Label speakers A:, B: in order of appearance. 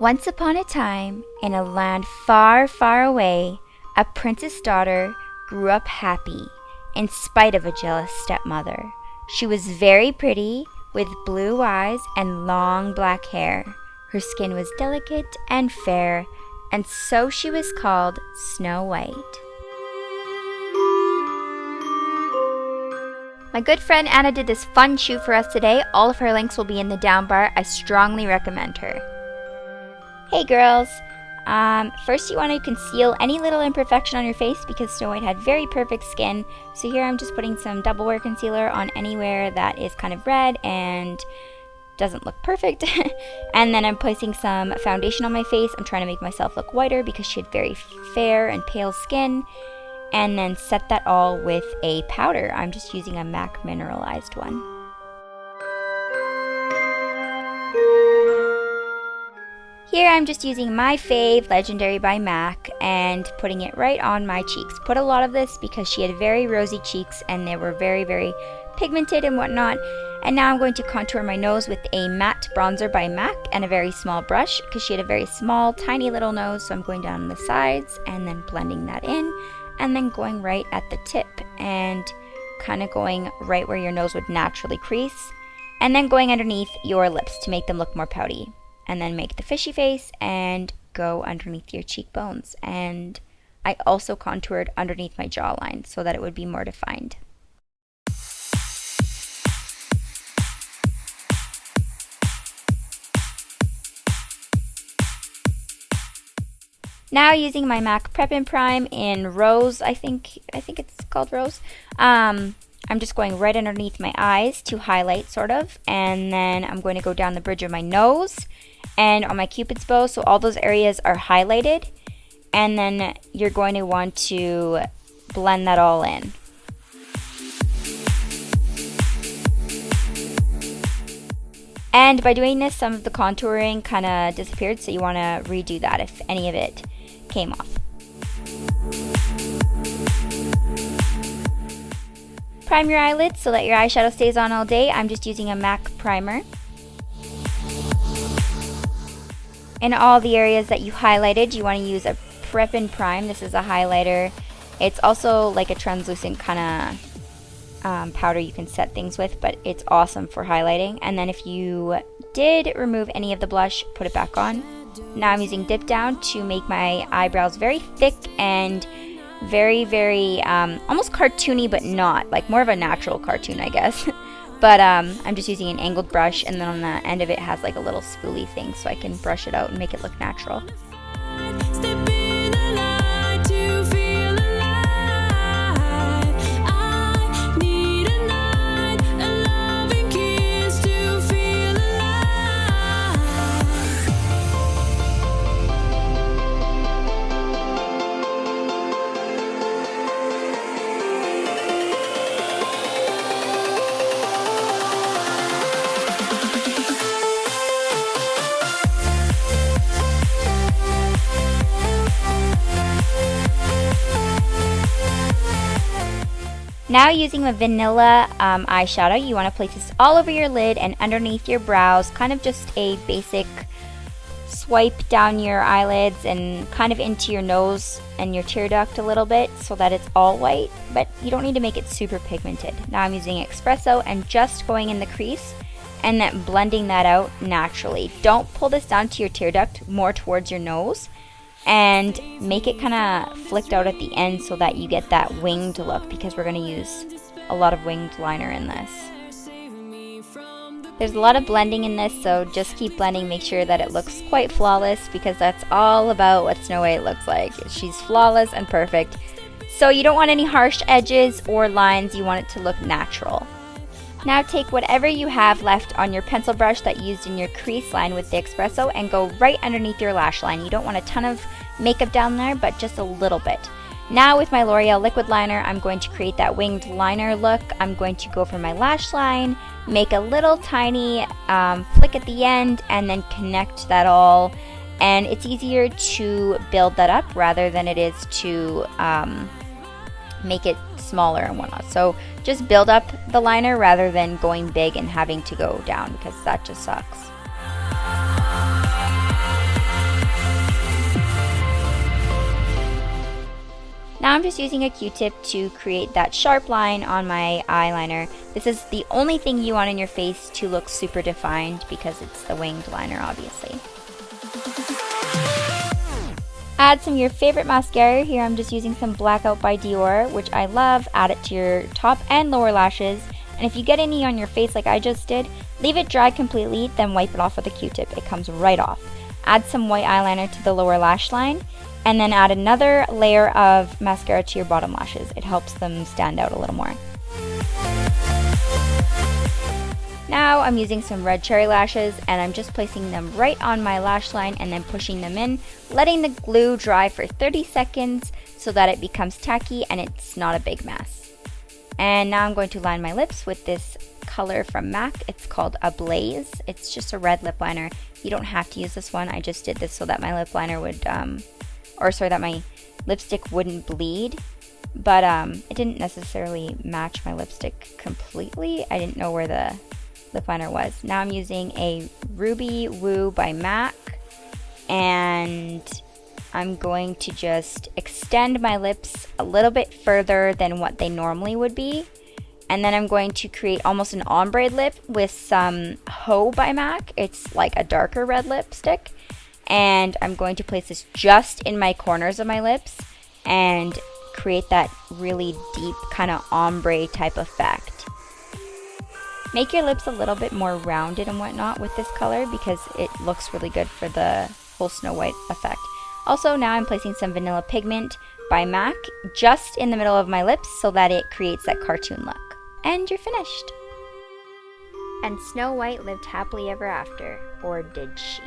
A: Once upon a time, in a land far, far away, a princess daughter grew up happy, in spite of a jealous stepmother. She was very pretty, with blue eyes and long black hair. Her skin was delicate and fair, and so she was called Snow White. My good friend Anna did this fun shoot for us today. All of her links will be in the down bar. I strongly recommend her. Hey girls! First you want to conceal any little imperfection on your face because Snow White had very perfect skin. So here I'm just putting some double wear concealer on anywhere that is kind of red and doesn't look perfect. And then I'm placing some foundation on my face. I'm trying to make myself look whiter because she had very fair and pale skin. And then set that all with a powder. I'm just using a MAC mineralized one. Here I'm just using my fave, Legendary by MAC, and putting it right on my cheeks. Put a lot of this because she had very rosy cheeks and they were very, very pigmented and whatnot. And now I'm going to contour my nose with a matte bronzer by MAC and a very small brush because she had a very small, tiny little nose. So I'm going down the sides and then blending that in and then going right at the tip and kind of going right where your nose would naturally crease and then going underneath your lips to make them look more pouty. And then make the fishy face and go underneath your cheekbones. And I also contoured underneath my jawline so that it would be more defined. Now using my MAC Prep and Prime in Rose, I think it's called Rose. I'm just going right underneath my eyes to highlight sort of. And then I'm going to go down the bridge of my nose and on my Cupid's bow, so all those areas are highlighted, and then you're going to want to blend that all in. And by doing this, some of the contouring kind of disappeared, so you want to redo that if any of it came off. Prime your eyelids so that your eyeshadow stays on all day. I'm just using a MAC primer. In all the areas that you highlighted, you want to use a Prep and Prime. This is a highlighter. It's also like a translucent kind of powder you can set things with, but it's awesome for highlighting. And then if you did remove any of the blush, put it back on. Now I'm using Dip Down to make my eyebrows very thick and very, very almost cartoony, but not. Like more of a natural cartoon, I guess. But I'm just using an angled brush, and then on the end of it has like a little spoolie thing so I can brush it out and make it look natural. Now using the vanilla eyeshadow, you want to place this all over your lid and underneath your brows, kind of just a basic swipe down your eyelids and kind of into your nose and your tear duct a little bit so that it's all white, but you don't need to make it super pigmented. Now I'm using espresso and just going in the crease and then blending that out naturally. Don't pull this down to your tear duct, more towards your nose. And make it kind of flicked out at the end so that you get that winged look because we're going to use a lot of winged liner in this. There's a lot of blending in this, so just keep blending, make sure that it looks quite flawless because that's all about what Snow White looks like. She's flawless and perfect. So you don't want any harsh edges or lines, you want it to look natural. Now take whatever you have left on your pencil brush that you used in your crease line with the espresso and go right underneath your lash line. You don't want a ton of makeup down there, but just a little bit. Now with my L'Oreal liquid liner, I'm going to create that winged liner look. I'm going to go for my lash line, make a little tiny flick at the end, and then connect that all. And it's easier to build that up rather than it is to make it smaller and whatnot. So just build up the liner rather than going big and having to go down because that just sucks. Now I'm just using a Q-tip to create that sharp line on my eyeliner. This is the only thing you want in your face to look super defined because it's the winged liner, obviously. Add some of your favorite mascara. Here I'm just using some Blackout by Dior, which I love. Add it to your top and lower lashes. And if you get any on your face like I just did, leave it dry completely, then wipe it off with a Q-tip. It comes right off. Add some white eyeliner to the lower lash line, and then add another layer of mascara to your bottom lashes. It helps them stand out a little more. Now I'm using some red cherry lashes, and I'm just placing them right on my lash line and then pushing them in, letting the glue dry for 30 seconds so that it becomes tacky and it's not a big mess. And now I'm going to line my lips with this color from MAC. It's called Ablaze. It's just a red lip liner. You don't have to use this one. I just did this so that my lip liner would, that my lipstick wouldn't bleed. But it didn't necessarily match my lipstick completely. I didn't know where the lip liner was. Now I'm using a Ruby Woo by MAC, and I'm going to just extend my lips a little bit further than what they normally would be. And then I'm going to create almost an ombre lip with some Ho by MAC. It's like a darker red lipstick. And I'm going to place this just in my corners of my lips and create that really deep kind of ombre type effect. Make your lips a little bit more rounded and whatnot with this color because it looks really good for the whole Snow White effect. Also, now I'm placing some Vanilla Pigment by MAC just in the middle of my lips so that it creates that cartoon look. And you're finished. And Snow White lived happily ever after, or did she?